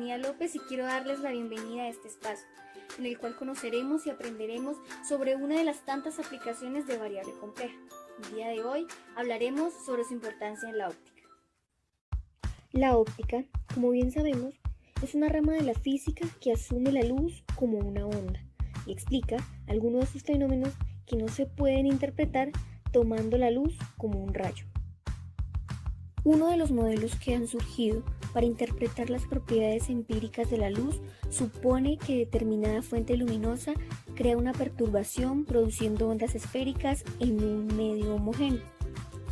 Estefanía López y quiero darles la bienvenida a este espacio, en el cual conoceremos y aprenderemos sobre una de las tantas aplicaciones de variable compleja. El día de hoy hablaremos sobre su importancia en la óptica. La óptica, como bien sabemos, es una rama de la física que asume la luz como una onda y explica algunos de sus fenómenos que no se pueden interpretar tomando la luz como un rayo. Uno de los modelos que han surgido para interpretar las propiedades empíricas de la luz supone que determinada fuente luminosa crea una perturbación produciendo ondas esféricas en un medio homogéneo,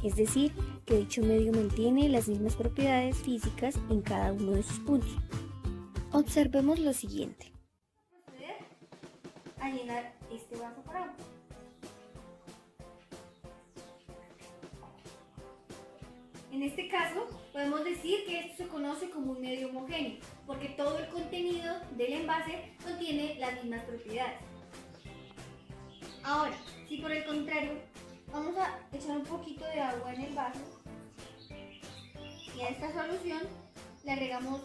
es decir, que dicho medio mantiene las mismas propiedades físicas en cada uno de sus puntos. Observemos lo siguiente. Vamos a proceder a llenar este vaso por agua. En este caso, podemos decir que esto se conoce como un medio homogéneo, porque todo el contenido del envase contiene las mismas propiedades. Ahora, si por el contrario, vamos a echar un poquito de agua en el vaso y a esta solución le agregamos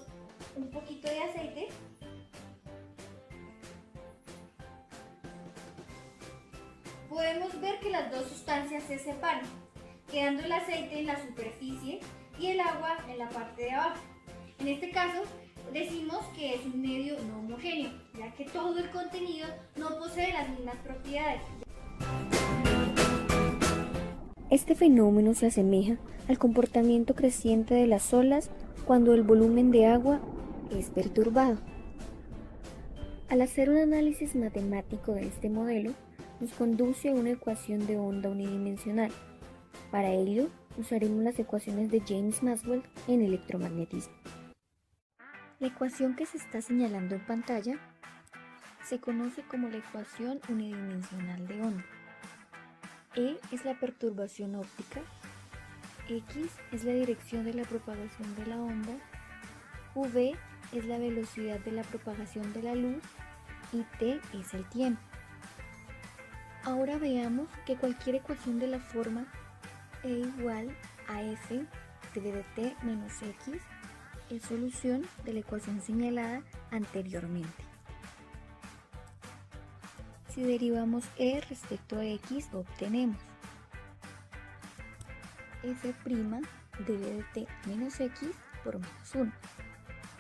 un poquito de aceite, podemos ver que las dos sustancias se separan, quedando el aceite en la superficie y el agua en la parte de abajo. En este caso, decimos que es un medio no homogéneo, ya que todo el contenido no posee las mismas propiedades. Este fenómeno se asemeja al comportamiento creciente de las olas cuando el volumen de agua es perturbado. Al hacer un análisis matemático de este modelo, nos conduce a una ecuación de onda unidimensional. Para ello, usaremos las ecuaciones de James Maxwell en electromagnetismo. La ecuación que se está señalando en pantalla se conoce como la ecuación unidimensional de onda. E es la perturbación óptica, X es la dirección de la propagación de la onda, V es la velocidad de la propagación de la luz y T es el tiempo. Ahora veamos que cualquier ecuación de la forma E igual a F de V de T menos X es solución de la ecuación señalada anteriormente. Si derivamos E respecto a X, obtenemos F' de V de T menos X por menos 1,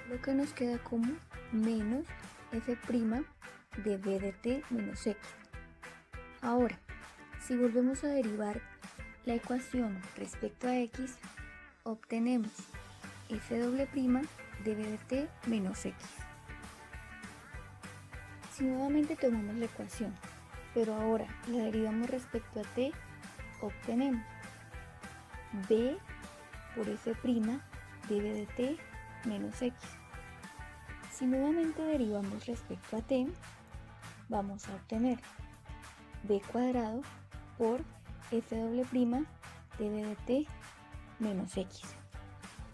lo que nos queda como menos F' de V de T menos X. Ahora, si volvemos a derivar la ecuación respecto a X, obtenemos F' de V de T menos X. Si nuevamente tomamos la ecuación, pero ahora la derivamos respecto a T, obtenemos B por F' de V de T menos X. Si nuevamente derivamos respecto a T, vamos a obtener B cuadrado por F' de V de T menos X.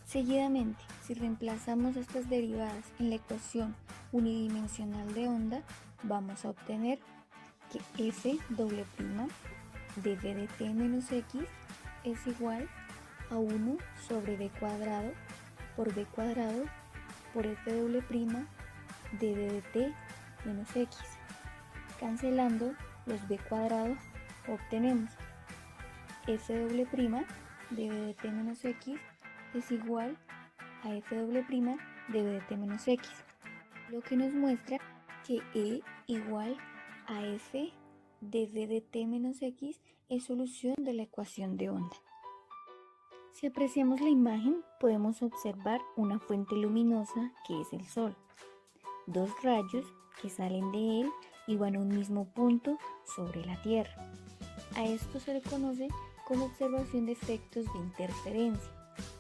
Seguidamente, si reemplazamos estas derivadas en la ecuación unidimensional de onda, vamos a obtener que F' de V de T menos X es igual a 1 sobre B cuadrado por F' de V de T menos X. Cancelando los B cuadrados, obtenemos F' de V de T menos X es igual a F' de V de T menos X, lo que nos muestra que E igual a F de V de T menos X es solución de la ecuación de onda. Si apreciamos la imagen, podemos observar una fuente luminosa que es el Sol, dos rayos que salen de él y van a un mismo punto sobre la Tierra. A esto se le conoce como observación de efectos de interferencia,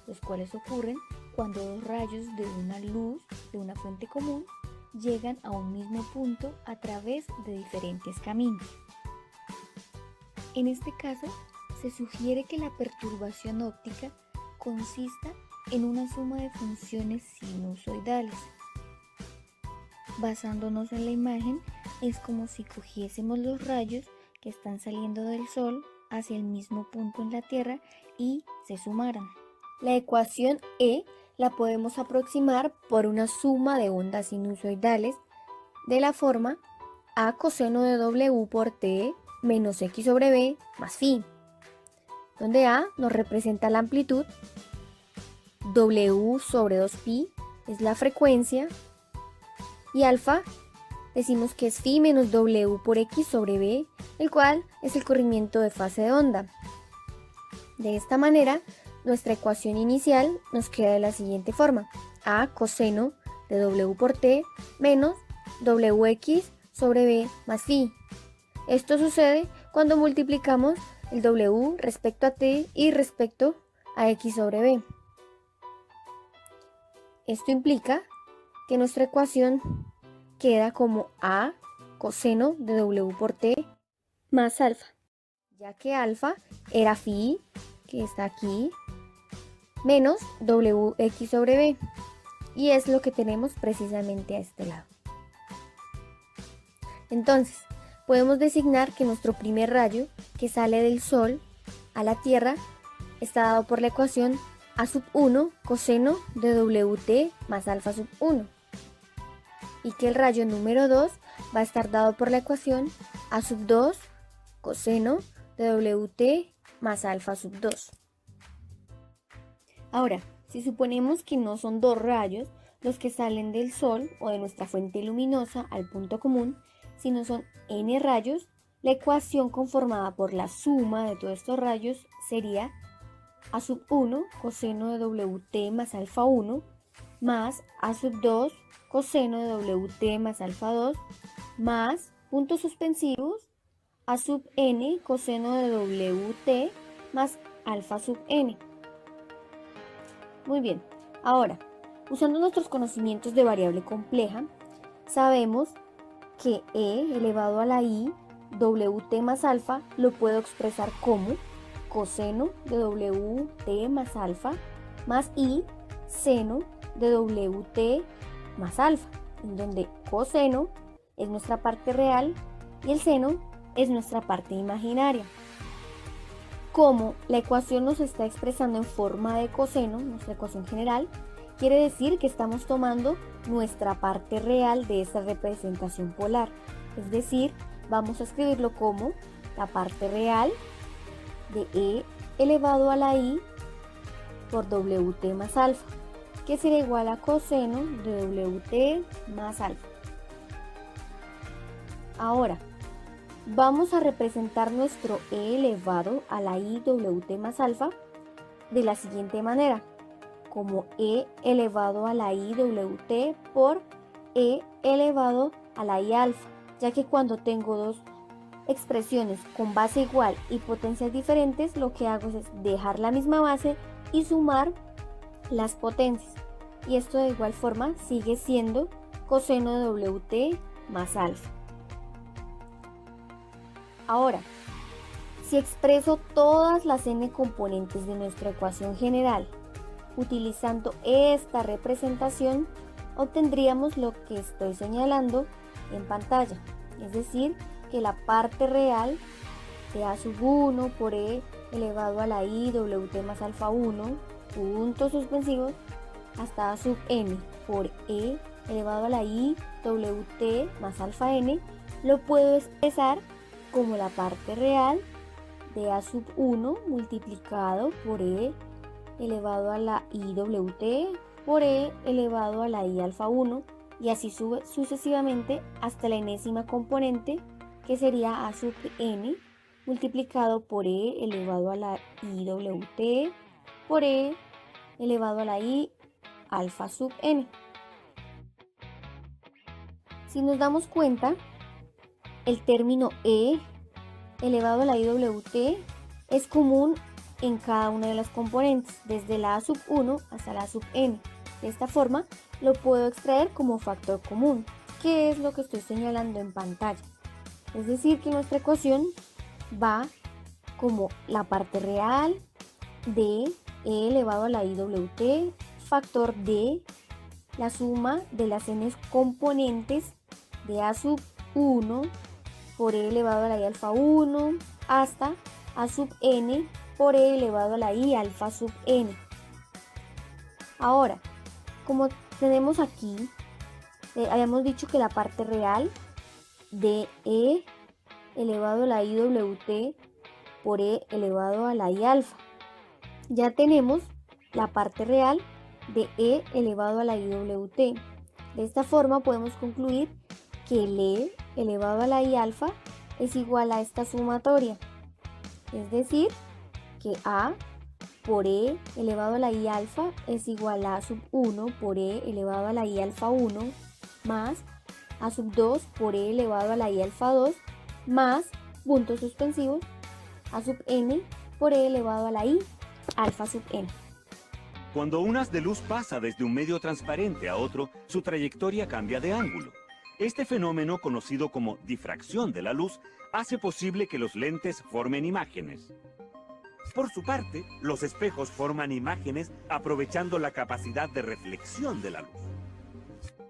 los cuales ocurren cuando dos rayos de una luz de una fuente común llegan a un mismo punto a través de diferentes caminos. En este caso, se sugiere que la perturbación óptica consista en una suma de funciones sinusoidales. Basándonos en la imagen, es como si cogiésemos los rayos que están saliendo del Sol hacia el mismo punto en la Tierra y se sumaran. La ecuación E la podemos aproximar por una suma de ondas sinusoidales de la forma a coseno de W por T menos X sobre B más phi, donde A nos representa la amplitud, W sobre 2pi es la frecuencia y alfa decimos que es phi menos W por X sobre B, el cual es el corrimiento de fase de onda. De esta manera, nuestra ecuación inicial nos queda de la siguiente forma: A coseno de W por T menos WX sobre B más phi. Esto sucede cuando multiplicamos el W respecto a T y respecto a X sobre B. Esto implica que nuestra ecuación queda como A coseno de W por T más alfa, ya que alfa era phi, que está aquí, menos WX sobre B, y es lo que tenemos precisamente a este lado. Entonces, podemos designar que nuestro primer rayo que sale del Sol a la Tierra está dado por la ecuación A sub 1 coseno de WT más alfa sub 1, y que el rayo número 2 va a estar dado por la ecuación A sub 2 coseno de WT más alfa sub 2. Ahora, si suponemos que no son dos rayos los que salen del Sol o de nuestra fuente luminosa al punto común, sino son n rayos, la ecuación conformada por la suma de todos estos rayos sería A sub 1 coseno de WT más alfa 1 más A sub 2 coseno de WT más alfa 2 más puntos suspensivos A sub n coseno de WT más alfa sub n. Muy bien, ahora, usando nuestros conocimientos de variable compleja, sabemos que e elevado a la i WT más alfa lo puedo expresar como coseno de WT más alfa más i seno de WT más alfa, en donde coseno es nuestra parte real y el seno es nuestra parte imaginaria. Como la ecuación nos está expresando en forma de coseno, nuestra ecuación general, quiere decir que estamos tomando nuestra parte real de esta representación polar. Es decir, vamos a escribirlo como la parte real de e elevado a la i por WT más alfa, que será igual a coseno de WT más alfa. Ahora, vamos a representar nuestro e elevado a la i WT más alfa de la siguiente manera, como e elevado a la i WT por e elevado a la i alfa, ya que cuando tengo dos expresiones con base igual y potencias diferentes, lo que hago es dejar la misma base y sumar las potencias, y esto de igual forma sigue siendo coseno de WT más alfa. Ahora, si expreso todas las n componentes de nuestra ecuación general utilizando esta representación, obtendríamos lo que estoy señalando en pantalla, es decir, que la parte real de A sub 1 por e elevado a la i WT más alfa 1, puntos suspensivos, hasta A sub n por e elevado a la i WT más alfa n, lo puedo expresar como la parte real de A sub 1 multiplicado por e elevado a la i WT por e elevado a la i alfa 1, y así sucesivamente hasta la enésima componente, que sería A sub n multiplicado por e elevado a la i WT por e elevado a la i alfa sub n. Si nos damos cuenta, el término e elevado a la i WT es común en cada una de las componentes, desde la A sub 1 hasta la A sub n. De esta forma lo puedo extraer como factor común, que es lo que estoy señalando en pantalla. Es decir, que nuestra ecuación va como la parte real de e elevado a la i WT, factor de la suma de las n componentes de A sub 1 por e elevado a la i alfa 1 hasta A sub n por e elevado a la i alfa sub n. Ahora, Como tenemos aquí, habíamos dicho que la parte real de E elevado a la IWT por E elevado a la I alfa. Ya tenemos la parte real de E elevado a la IWT. De esta forma podemos concluir que el E elevado a la I alfa es igual a esta sumatoria. Es decir, que A por E elevado a la I alfa es igual a A sub 1 por E elevado a la I alfa 1 más A sub 2 por E elevado a la I alfa 2 más, puntos suspensivos, A sub n por E elevado a la I alfa sub n. Cuando un haz de luz pasa desde un medio transparente a otro, su trayectoria cambia de ángulo. Este fenómeno, conocido como difracción de la luz, hace posible que los lentes formen imágenes. Por su parte, los espejos forman imágenes aprovechando la capacidad de reflexión de la luz.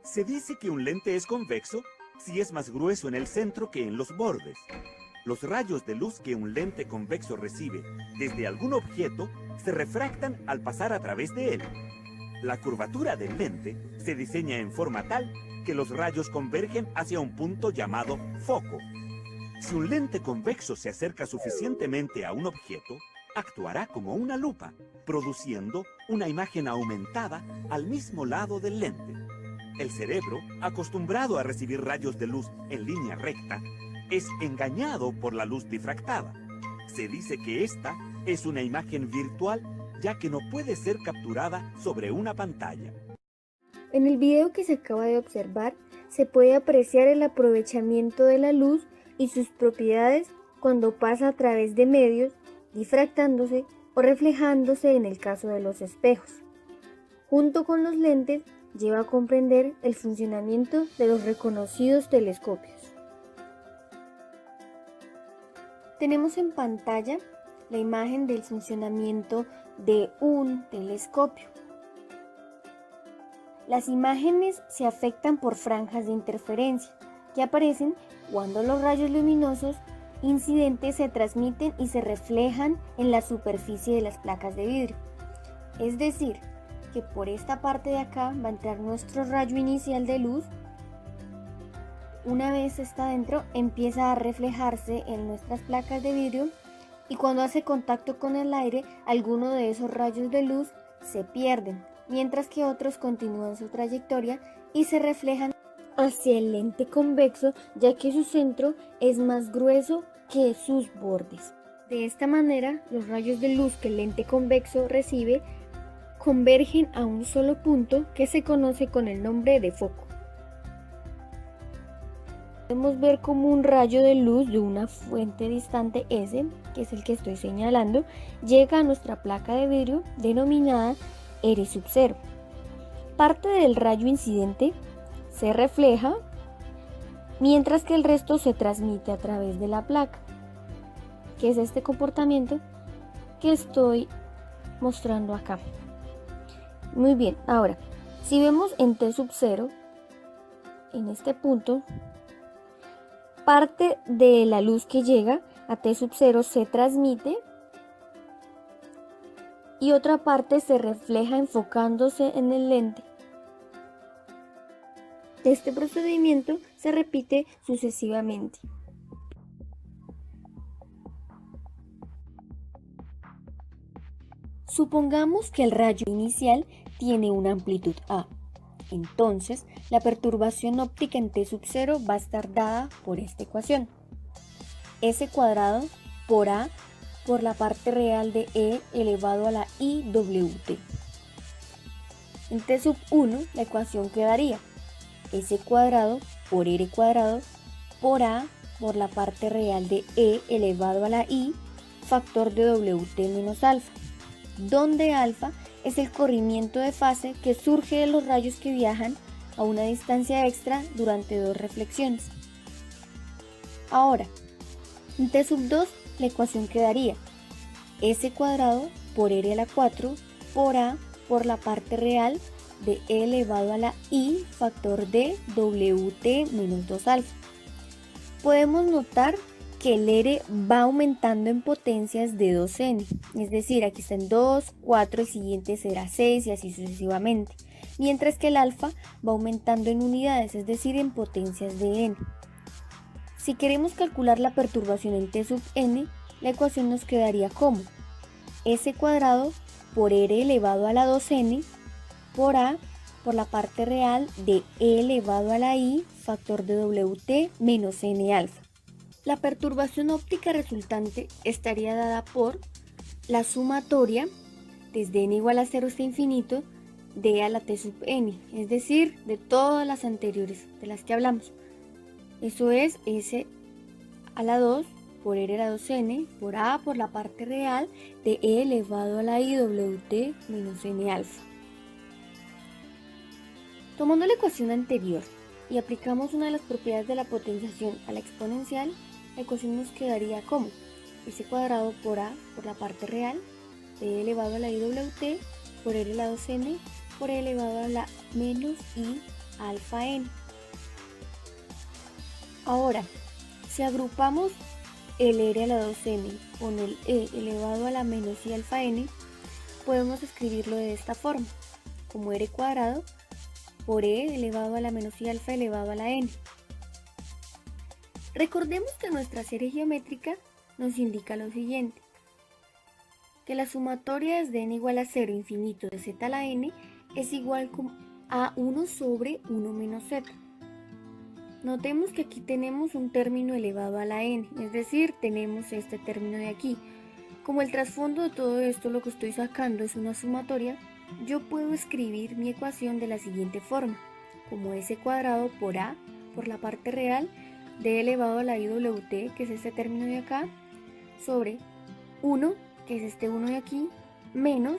Se dice que un lente es convexo si es más grueso en el centro que en los bordes. Los rayos de luz que un lente convexo recibe desde algún objeto se refractan al pasar a través de él. La curvatura del lente se diseña en forma tal que los rayos convergen hacia un punto llamado foco. Si un lente convexo se acerca suficientemente a un objeto, actuará como una lupa, produciendo una imagen aumentada al mismo lado del lente. El cerebro, acostumbrado a recibir rayos de luz en línea recta, es engañado por la luz difractada. Se dice que esta es una imagen virtual, ya que no puede ser capturada sobre una pantalla. En el video que se acaba de observar, se puede apreciar el aprovechamiento de la luz y sus propiedades cuando pasa a través de medios, difractándose o reflejándose en el caso de los espejos. Junto con los lentes, lleva a comprender el funcionamiento de los reconocidos telescopios. Tenemos en pantalla la imagen del funcionamiento de un telescopio. Las imágenes se afectan por franjas de interferencia que aparecen cuando los rayos luminosos incidentes se transmiten y se reflejan en la superficie de las placas de vidrio. Es decir, que por esta parte de acá va a entrar nuestro rayo inicial de luz. Una vez está dentro, empieza a reflejarse en nuestras placas de vidrio y cuando hace contacto con el aire, algunos de esos rayos de luz se pierden, mientras que otros continúan su trayectoria y se reflejan hacia el lente convexo, ya que su centro es más grueso que sus bordes. De esta manera, los rayos de luz que el lente convexo recibe convergen a un solo punto que se conoce con el nombre de foco. Podemos ver como un rayo de luz de una fuente distante S, que es el que estoy señalando, llega a nuestra placa de vidrio denominada R sub 0. Parte del rayo incidente se refleja, mientras que el resto se transmite a través de la placa, que es este comportamiento que estoy mostrando acá. Muy bien, ahora, si vemos en T sub 0, en este punto, parte de la luz que llega a T sub 0 se transmite y otra parte se refleja enfocándose en el lente. Este procedimiento se repite sucesivamente. Supongamos que el rayo inicial tiene una amplitud A. Entonces, la perturbación óptica en T sub 0 va a estar dada por esta ecuación. S cuadrado por A por la parte real de E elevado a la IWT. En T sub 1 la ecuación quedaría S cuadrado por R cuadrado por A por la parte real de E elevado a la I factor de WT menos alfa, donde alfa es el corrimiento de fase que surge de los rayos que viajan a una distancia extra durante dos reflexiones. Ahora, en T sub 2 la ecuación quedaría S cuadrado por R a la 4 por A por la parte real de E elevado a la I factor de WT menos 2 alfa. Podemos notar que el R va aumentando en potencias de 2n, es decir, aquí están 2, 4, el siguiente será 6 y así sucesivamente, mientras que el alfa va aumentando en unidades, es decir, en potencias de n. Si queremos calcular la perturbación en t sub n, la ecuación nos quedaría como s cuadrado por r elevado a la 2n por a por la parte real de e elevado a la i factor de wt menos n alfa. La perturbación óptica resultante estaría dada por la sumatoria desde n igual a 0 hasta infinito de a la t sub n, es decir, de todas las anteriores de las que hablamos. Eso es s a la 2 por r a la 2n por a por la parte real de e elevado a la i wt menos n alfa. Tomando la ecuación anterior y aplicamos una de las propiedades de la potenciación a la exponencial, la ecuación nos quedaría como s cuadrado por a por la parte real de e elevado a la i wt por r a la 2n por e elevado a la menos i alfa n. Ahora, si agrupamos el r a la 2n con el e elevado a la menos i alfa n, podemos escribirlo de esta forma, como r cuadrado por e elevado a la menos i alfa elevado a la n. Recordemos que nuestra serie geométrica nos indica lo siguiente, que la sumatoria desde n igual a 0 infinito de z a la n es igual a 1 sobre 1 menos z. Notemos que aquí tenemos un término elevado a la n, es decir, tenemos este término de aquí. Como el trasfondo de todo esto lo que estoy sacando es una sumatoria, yo puedo escribir mi ecuación de la siguiente forma, como s cuadrado por a por la parte real de elevado a la i wt, que es este término de acá, sobre 1, que es este 1 de aquí, menos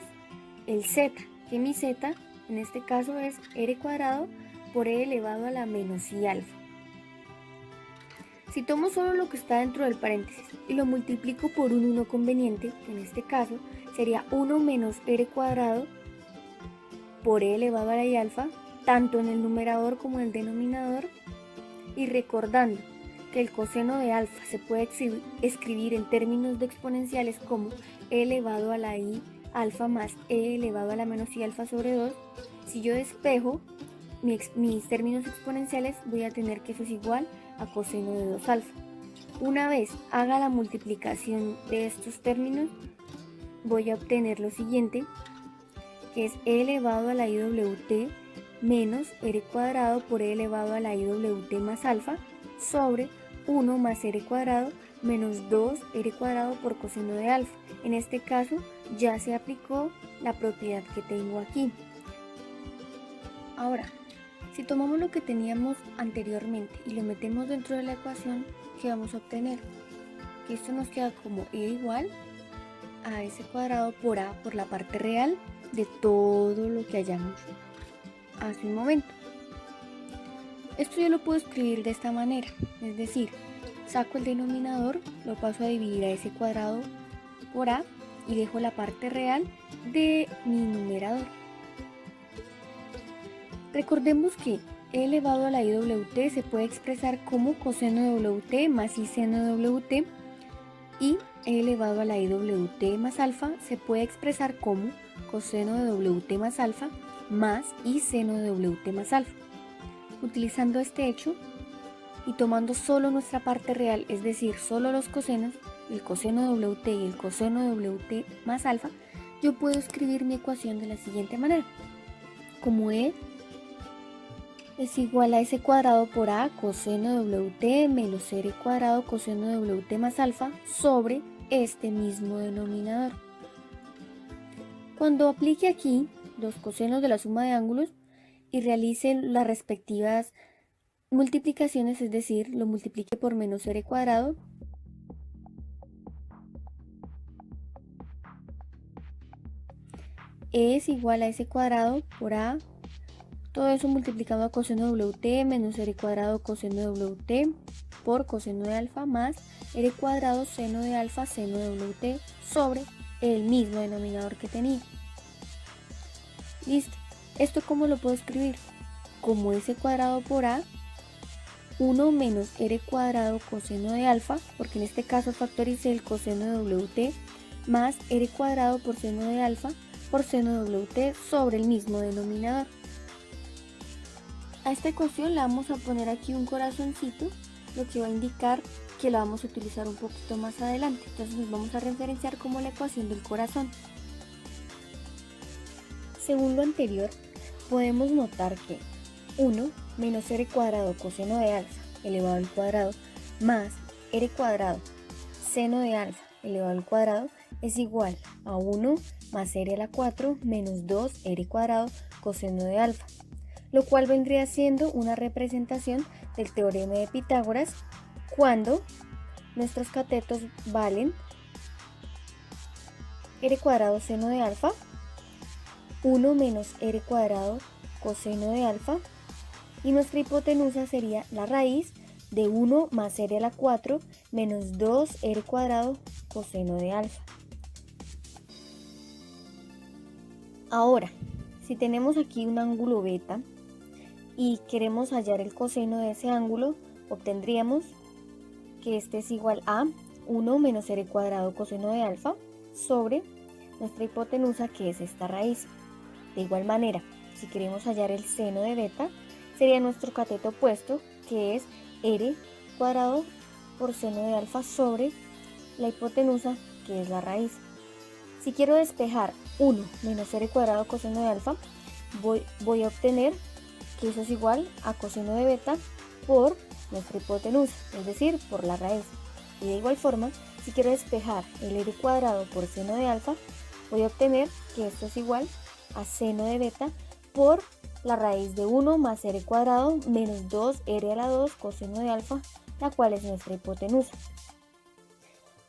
el z, que mi z en este caso es r cuadrado por e elevado a la menos i alfa. Si tomo solo lo que está dentro del paréntesis y lo multiplico por un 1 conveniente, que en este caso sería 1 menos r cuadrado por e elevado a la i alfa, tanto en el numerador como en el denominador, y recordando que el coseno de alfa se puede escribir en términos de exponenciales como e elevado a la i alfa más e elevado a la menos i alfa sobre 2, si yo despejo mis términos exponenciales voy a tener que eso es igual a coseno de 2 alfa. Una vez haga la multiplicación de estos términos, voy a obtener lo siguiente, que es e elevado a la i wt menos r cuadrado por e elevado a la i wt más alfa sobre 1 más r cuadrado menos 2 r cuadrado por coseno de alfa. En este caso ya se aplicó la propiedad que tengo aquí. Ahora, si tomamos lo que teníamos anteriormente y lo metemos dentro de la ecuación, ¿qué vamos a obtener? Que esto nos queda como e igual a s cuadrado por a por la parte real de todo lo que hayamos hace un momento. Esto yo lo puedo escribir de esta manera, es decir, saco el denominador, lo paso a dividir a s cuadrado por a y dejo la parte real de mi numerador. Recordemos que e elevado a la i wt se puede expresar como coseno de wt más i seno de wt, y e elevado a la i wt más alfa se puede expresar como coseno de wt más alfa más i seno de wt más alfa. Utilizando este hecho y tomando solo nuestra parte real, es decir, solo los cosenos, el coseno de wt y el coseno de wt más alfa, yo puedo escribir mi ecuación de la siguiente manera, como e es igual a s cuadrado por a coseno de wt menos r cuadrado coseno de wt más alfa sobre este mismo denominador. Cuando aplique aquí los cosenos de la suma de ángulos y realice las respectivas multiplicaciones, es decir, lo multiplique por menos r cuadrado, es igual a s cuadrado por a, todo eso multiplicado a coseno de wt menos r cuadrado coseno de wt por coseno de alfa más r cuadrado seno de alfa seno de wt sobre el mismo denominador que tenía. Listo. ¿Esto cómo lo puedo escribir? Como s cuadrado por a, 1 menos r cuadrado coseno de alfa, porque en este caso factoricé el coseno de wt, más r cuadrado por seno de alfa por seno de wt sobre el mismo denominador. A esta ecuación le vamos a poner aquí un corazoncito, lo que va a indicar que la vamos a utilizar un poquito más adelante. Entonces nos vamos a referenciar como la ecuación del corazón. Según lo anterior, podemos notar que 1 menos r cuadrado coseno de alfa elevado al cuadrado más r cuadrado seno de alfa elevado al cuadrado es igual a 1 más r a la 4 menos 2r cuadrado coseno de alfa, lo cual vendría siendo una representación del teorema de Pitágoras cuando nuestros catetos valen r cuadrado seno de alfa, 1 menos r cuadrado coseno de alfa, y nuestra hipotenusa sería la raíz de 1 más r a la 4 menos 2r cuadrado coseno de alfa. Ahora, si tenemos aquí un ángulo beta y queremos hallar el coseno de ese ángulo, obtendríamos que este es igual a 1 menos r cuadrado coseno de alfa sobre nuestra hipotenusa, que es esta raíz. De igual manera, si queremos hallar el seno de beta, sería nuestro cateto opuesto, que es r cuadrado por seno de alfa sobre la hipotenusa, que es la raíz. Si quiero despejar 1 menos r cuadrado coseno de alfa, voy a obtener que eso es igual a coseno de beta por nuestra hipotenusa, es decir, por la raíz. Y de igual forma, si quiero despejar el r cuadrado por seno de alfa, voy a obtener que esto es igual a seno de beta por la raíz de 1 más r cuadrado menos 2r a la 2 coseno de alfa, la cual es nuestra hipotenusa.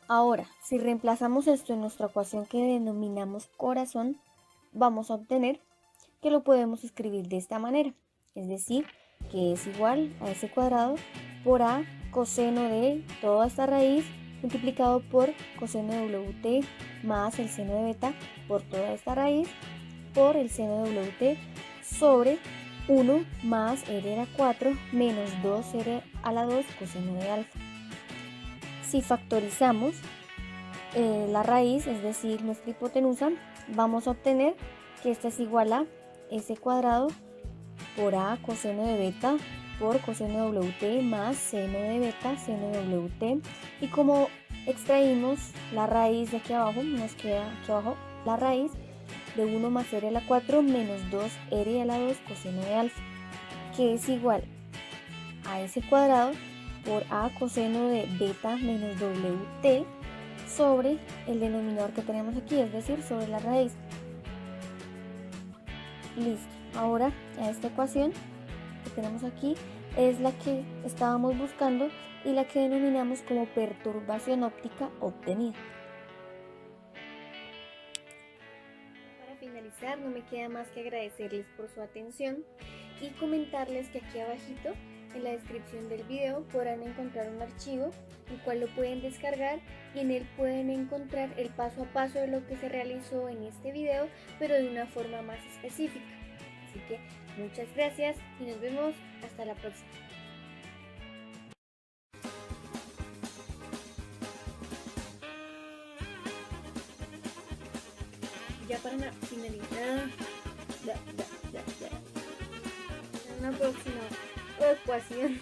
Ahora, si reemplazamos esto en nuestra ecuación que denominamos corazón, vamos a obtener que lo podemos escribir de esta manera, es decir, que es igual a s cuadrado por a coseno de toda esta raíz multiplicado por coseno de wt más el seno de beta por toda esta raíz por el seno de wt sobre 1 más r a la 4 menos 2r a la 2 coseno de alfa. Si factorizamos la raíz, es decir, nuestra hipotenusa, vamos a obtener que esta es igual a s cuadrado por a coseno de beta por coseno de wt más seno de beta seno de wt, y como extraímos la raíz de aquí abajo, nos queda aquí abajo la raíz de 1 más r a la 4 menos 2r a la 2 coseno de alfa, que es igual a s cuadrado por a coseno de beta menos wt sobre el denominador que tenemos aquí, es decir, sobre la raíz. Listo. Ahora, a esta ecuación que tenemos aquí es la que estábamos buscando y la que denominamos como perturbación óptica obtenida. Para finalizar, no me queda más que agradecerles por su atención y comentarles que aquí abajito en la descripción del video podrán encontrar un archivo el cual lo pueden descargar y en él pueden encontrar el paso a paso de lo que se realizó en este video, pero de una forma más específica. Así que muchas gracias y nos vemos hasta la próxima. Ya para finalizar, una próxima ecuación.